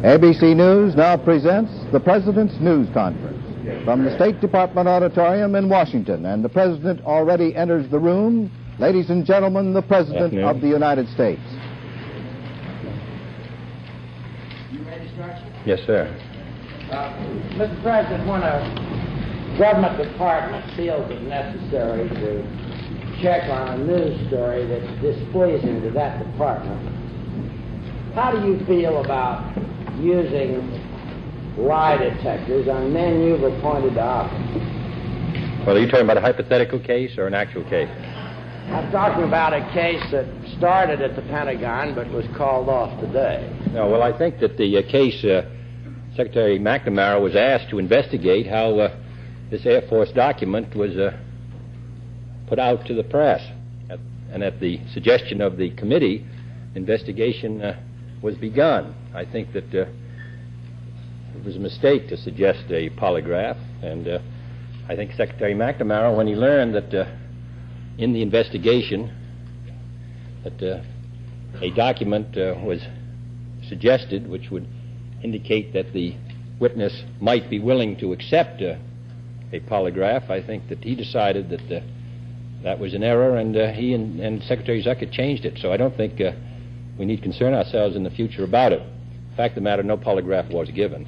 ABC News now presents the President's News Conference from the State Department Auditorium in Washington, and the President already enters the room. Ladies and gentlemen, the President of the United States. You ready to start? Yes, sir. Mr. President, when a government department feels it necessary to check on a news story that's displeasing to that department, how do you feel about using lie detectors on men you've appointed to office? Well, are you talking about a hypothetical case or an actual case? I'm talking about a case that started at the Pentagon but was called off today. No, well, I think that the case Secretary McNamara was asked to investigate how this Air Force document was put out to the press. And at the suggestion of the committee, investigation was begun. I think that it was a mistake to suggest a polygraph, and I think Secretary McNamara, when he learned that in the investigation that a document was suggested which would indicate that the witness might be willing to accept a polygraph, I think that he decided that that was an error, and he and Secretary Zuckert changed it. So I don't think we need concern ourselves in the future about it. In fact of the matter, no polygraph was given.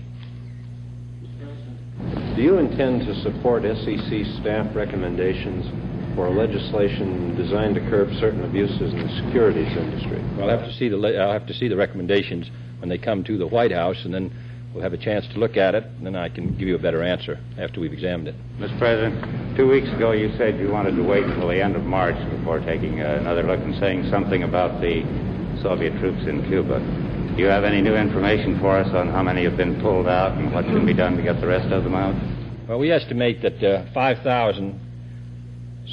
Do you intend to support SEC staff recommendations for legislation designed to curb certain abuses in the securities industry? Well, I'll have to see the recommendations when they come to the White House, and then we'll have a chance to look at it, and then I can give you a better answer after we've examined it. Mr. President, 2 weeks ago you said you wanted to wait until the end of March before taking another look and saying something about the Soviet troops in Cuba. Do you have any new information for us on how many have been pulled out and what can be done to get the rest of them out? Well, we estimate that 5,000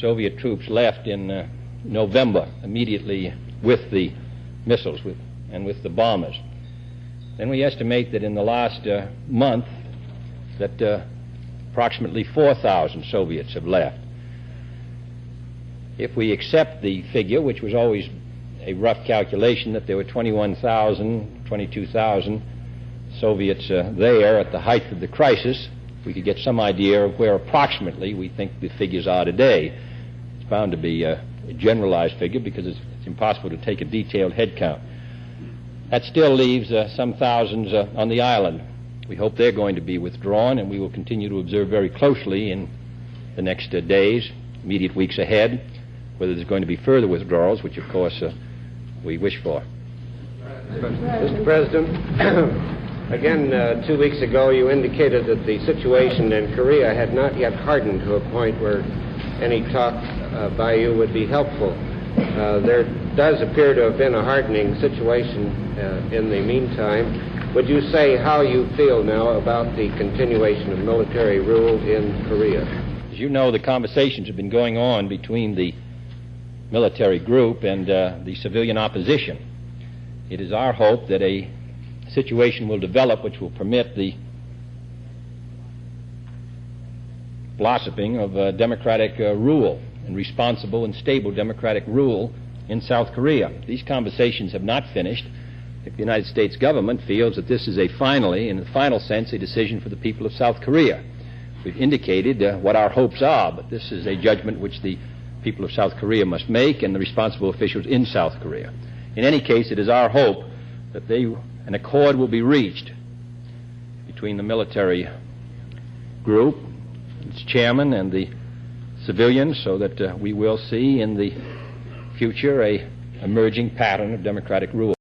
Soviet troops left in November, immediately with the missiles and with the bombers. Then we estimate that in the last month that approximately 4,000 Soviets have left. If we accept the figure, which was always a rough calculation, that there were 21,000, 22,000 Soviets there at the height of the crisis, we could get some idea of where approximately we think the figures are today. It's bound to be a generalized figure because it's impossible to take a detailed head count. That still leaves some thousands on the island. We hope they're going to be withdrawn, and we will continue to observe very closely in the next days, immediate weeks ahead, whether there's going to be further withdrawals, which of course we wish for. Mr. President, again, 2 weeks ago you indicated that the situation in Korea had not yet hardened to a point where any talk by you would be helpful. There does appear to have been a hardening situation in the meantime. Would you say how you feel now about the continuation of military rule in Korea? As you know, the conversations have been going on between the military group and the civilian opposition. It is our hope that a situation will develop which will permit the blossoming of democratic rule and responsible and stable democratic rule in South Korea. These conversations have not finished. If the United States government feels that this is finally, in the final sense, a decision for the people of South Korea. We've indicated what our hopes are, but this is a judgment which the people of South Korea must make and the responsible officials in South Korea. In any case, it is our hope that an accord will be reached between the military group, its chairman, and the civilians, so that we will see in the future a emerging pattern of democratic rule.